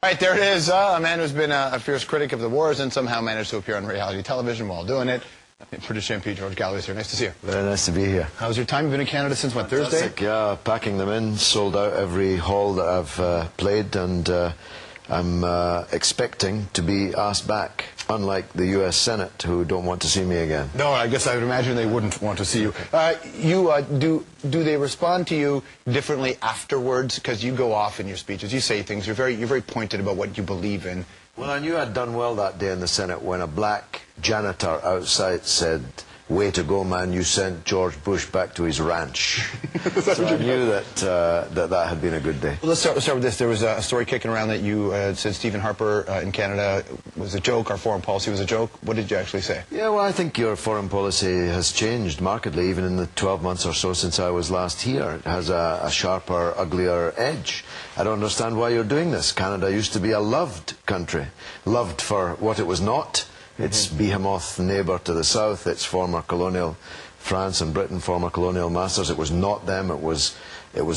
Right, there it is. A man who's been a fierce critic of the wars and somehow managed to appear on reality television while doing it. British MP George Galloway is here. Nice to see you. Very nice to be here. How's your time? You've been in Canada since, what, Thursday? Yeah, packing them in, sold out every hall that I've played, and I'm expecting to be asked back, unlike the US Senate, who don't want to see me again. No, I guess I would imagine they wouldn't want to see you. Do they respond to you differently afterwards? Because you go off in your speeches, you say things, you're very pointed about what you believe in. Well, I knew I'd done well that day in the Senate when a black janitor outside said, "Way to go, man, you sent George Bush back to his ranch." So I knew that that had been a good day. Well, let's start with this. There was a story kicking around that you said Stephen Harper in Canada was a joke, our foreign policy was a joke. What did you actually say? Yeah, well, I think your foreign policy has changed markedly, even in the 12 months or so since I was last here. It has a sharper, uglier edge. I don't understand why you're doing this. Canada used to be a loved country, loved for what it was not. Its behemoth neighbour to the south, its former colonial France and Britain, former colonial masters. It was not them. It was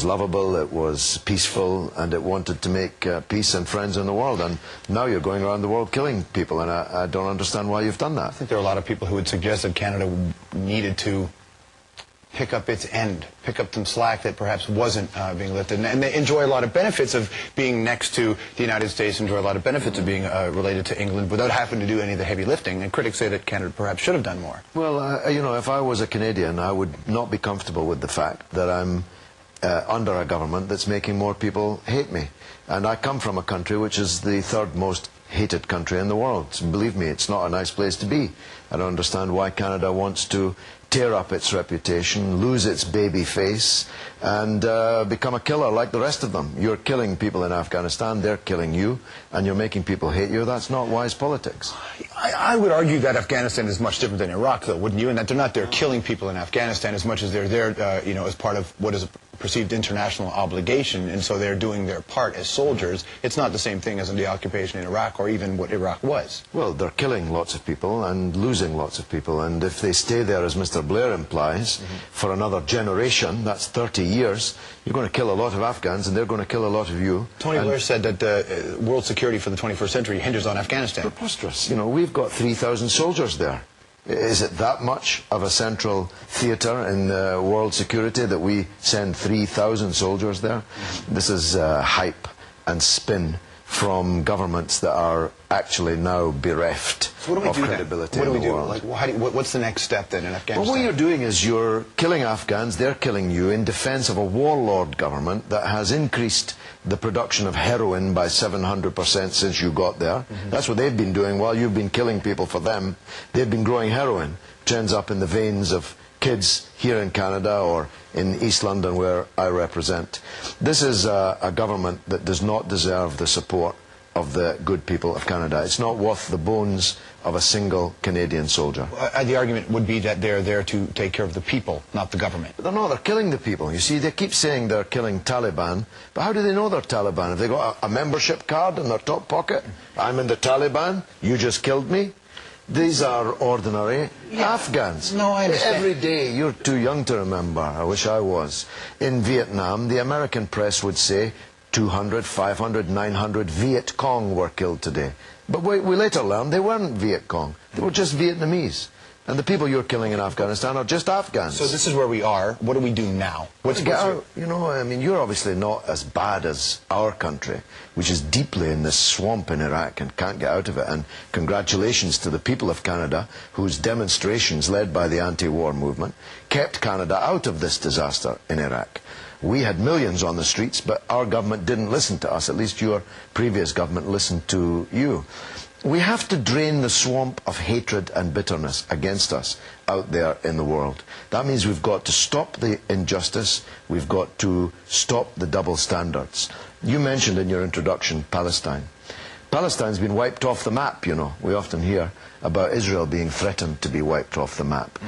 lovable, it was peaceful, and it wanted to make peace and friends in the world. And now you're going around the world killing people, and I don't understand why you've done that. I think there are a lot of people who would suggest that Canada needed to pick up its end, pick up some slack that perhaps wasn't being lifted. And they enjoy a lot of benefits of being next to the United States, enjoy a lot of benefits of being related to England without having to do any of the heavy lifting. And critics say that Canada perhaps should have done more. Well, you know, if I was a Canadian, I would not be comfortable with the fact that I'm under a government that's making more people hate me. And I come from a country which is the third most hated country in the world. So believe me, it's not a nice place to be. I don't understand why Canada wants to tear up its reputation, lose its baby face, and become a killer like the rest of them. You're killing people in Afghanistan, they're killing you, and you're making people hate you. That's not wise politics. I would argue that Afghanistan is much different than Iraq, though, wouldn't you? And that they're not there killing people in Afghanistan as much as they're there, you know, as part of what is a perceived international obligation, and so they're doing their part as soldiers. It's not the same thing as in the occupation in Iraq or even what Iraq was. Well, they're killing lots of people and losing lots of people, and if they stay there, as Mr. Blair implies, for another generation, that's 30 years, you're going to kill a lot of Afghans and they're going to kill a lot of you. Tony Blair said that world security for the 21st century hinges on Afghanistan. Preposterous. You know, we've got 3,000 soldiers there. Is it that much of a central theatre in world security that we send 3,000 soldiers there? This is hype and spin from governments that are actually now bereft of credibility in the world. Like, what's the next step then in Afghanistan? Well, what you're doing is you're killing Afghans, they're killing you in defence of a warlord government that has increased the production of heroin by 700% since you got there. That's what they've been doing while you've been killing people for them. They've been growing heroin, which ends up in the veins of kids here in Canada or in East London, where I represent. This is a government that does not deserve the support of the good people of Canada. It's not worth the bones of a single Canadian soldier. The argument would be that they're there to take care of the people, not the government. But they're not, they're killing the people. You see, they keep saying they're killing Taliban, but how do they know they're Taliban? Have they got a membership card in their top pocket? I'm in the Taliban, you just killed me? These are ordinary Afghans. No, I understand. Every day, you're too young to remember, I wish I was. In Vietnam, the American press would say 200, 500, 900 Viet Cong were killed today. But we later learned they weren't Viet Cong. They were just Vietnamese. And the people you're killing in Afghanistan are just Afghans. So this is where we are. What do we do now? You know, I mean, you're obviously not as bad as our country, which is deeply in this swamp in Iraq and can't get out of it. And congratulations to the people of Canada, whose demonstrations led by the anti-war movement kept Canada out of this disaster in Iraq. We had millions on the streets, but our government didn't listen to us. At least your previous government listened to you. We have to drain the swamp of hatred and bitterness against us out there in the world. That means we've got to stop the injustice, we've got to stop the double standards. You mentioned in your introduction Palestine. Palestine's been wiped off the map, you know. We often hear about Israel being threatened to be wiped off the map.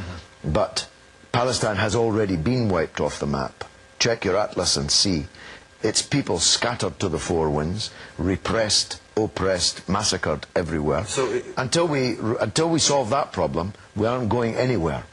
But Palestine has already been wiped off the map. Check your atlas and see. Its people scattered to the four winds, repressed, oppressed, massacred everywhere. So until we solve that problem, we aren't going anywhere.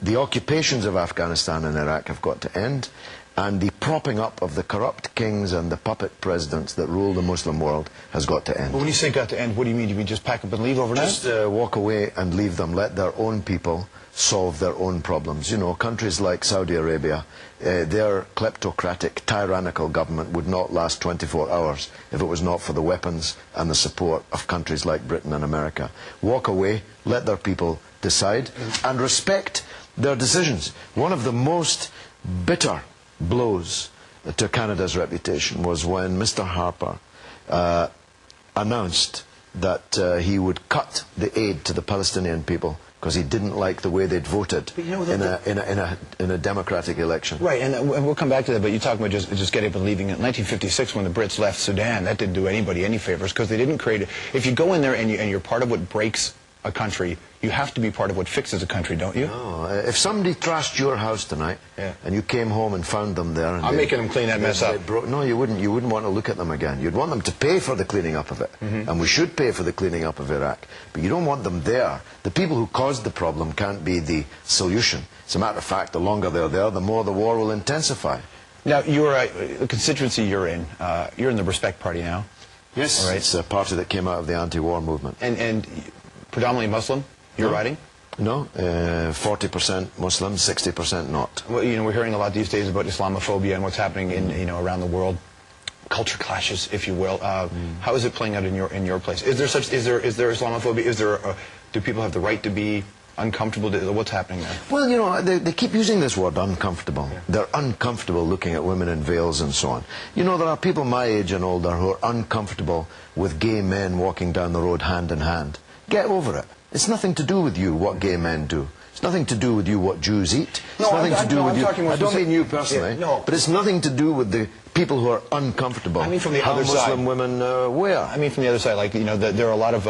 The occupations of Afghanistan and Iraq have got to end, and the propping up of the corrupt kings and the puppet presidents that rule the Muslim world has got to end. But when you say got to end, what do you mean? Do you mean just pack up and leave overnight? Just walk away and leave them. Let their own people solve their own problems. You know, countries like Saudi Arabia, their kleptocratic, tyrannical government would not last 24 hours if it was not for the weapons and the support of countries like Britain and America. Walk away, let their people decide, and respect their decisions. One of the most bitter blows to Canada's reputation was when Mr. Harper announced that he would cut the aid to the Palestinian people because he didn't like the way they'd voted in a democratic election. Right, and we'll come back to that, but you talk about just getting up and leaving. In 1956, when the Brits left Sudan, that didn't do anybody any favors because they didn't create it. If you go in there and you're part of what breaks a country, you have to be part of what fixes a country, don't you? No, if somebody trashed your house tonight, and you came home and found them there, and I'm making them clean that mess up. No, you wouldn't. You wouldn't want to look at them again. You'd want them to pay for the cleaning up of it, and we should pay for the cleaning up of Iraq. But you don't want them there. The people who caused the problem can't be the solution. As a matter of fact, the longer they're there, the more the war will intensify. Now, the constituency you're in the Respect Party now. Yes, right. It's a party that came out of the anti-war movement. And predominantly Muslim, you're writing? No, 40% Muslim, 60% not. Well, you know, we're hearing a lot these days about Islamophobia and what's happening in, around the world. Culture clashes, if you will. How is it playing out in your place? Is there Islamophobia? Do people have the right to be uncomfortable? What's happening there? Well, you know, they keep using this word, uncomfortable. Yeah. They're uncomfortable looking at women in veils and so on. You know, there are people my age and older who are uncomfortable with gay men walking down the road hand in hand. Get over it. It's nothing to do with you what gay men do. It's nothing to do with you what Jews eat. It's nothing to do with you. I don't mean you personally, but it's nothing to do with the people who are uncomfortable. I mean, from the other side. Muslim women wear. I mean, from the other side, like, you know, there are a lot of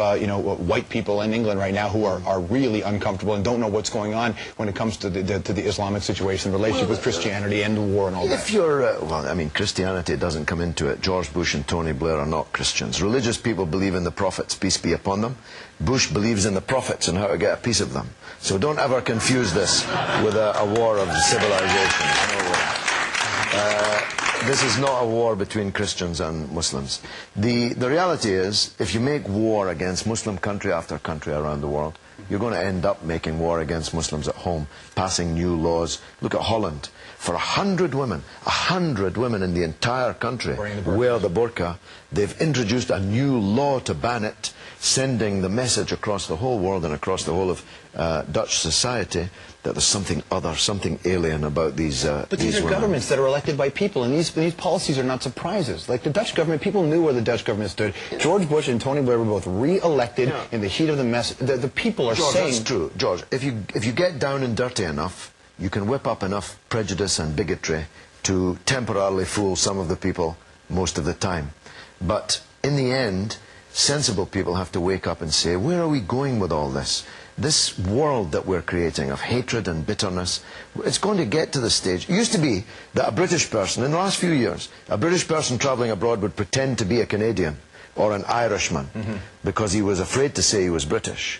white people in England right now who are really uncomfortable and don't know what's going on when it comes to the Islamic situation, the relationship with Christianity and the war and all that. If you're well, I mean, Christianity doesn't come into it. George Bush and Tony Blair are not Christians. Religious people believe in the prophets, peace be upon them. Bush believes in the prophets and how to get a piece of them. So don't ever confuse this with a war of civilizations. No war. This is not a war between Christians and Muslims. The reality is, if you make war against Muslim country after country around the world, you're going to end up making war against Muslims at home, passing new laws. Look at Holland. For 100 women in the entire country wear the burqa. They've introduced a new law to ban it, sending the message across the whole world and across the whole of Dutch society that there's something other, something alien about these women. But these are governments that are elected by people, and these policies are not surprises. Like the Dutch government, people knew where the Dutch government stood. George Bush and Tony Blair were both re-elected in the heat of the mess. The people are saying... That's true. George, if you get down and dirty enough, you can whip up enough prejudice and bigotry to temporarily fool some of the people most of the time. But in the end, sensible people have to wake up and say, where are we going with all this? This world that we're creating of hatred and bitterness, it's going to get to the stage. It used to be that a British person, in the last few years, a British person travelling abroad would pretend to be a Canadian or an Irishman because he was afraid to say he was British.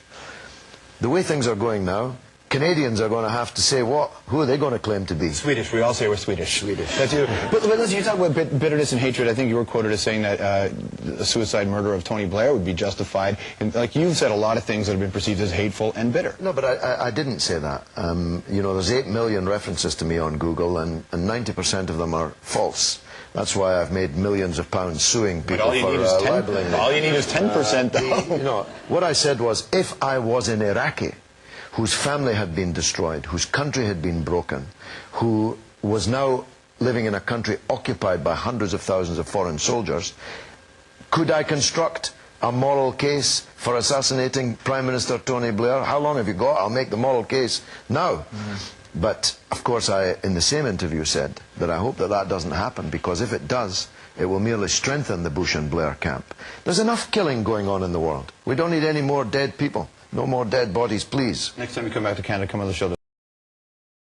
The way things are going now, Canadians are going to have to say, what? Who are they going to claim to be? Swedish. We all say we're Swedish. Swedish. That's you. But listen, you talk about bitterness and hatred. I think you were quoted as saying that the suicide murder of Tony Blair would be justified. And like you've said a lot of things that have been perceived as hateful and bitter. No, but I didn't say that. You know, there's 8 million references to me on Google, and 90% of them are false. That's why I've made millions of pounds suing people for libeling me. All you need is 10%, though. You know, what I said was, if I was an Iraqi whose family had been destroyed, whose country had been broken, who was now living in a country occupied by hundreds of thousands of foreign soldiers, could I construct a moral case for assassinating Prime Minister Tony Blair? How long have you got? I'll make the moral case now. But, of course, I, in the same interview, said that I hope that that doesn't happen, because if it does, it will merely strengthen the Bush and Blair camp. There's enough killing going on in the world. We don't need any more dead people. No more dead bodies, please. Next time you come back to Canada, come on the show.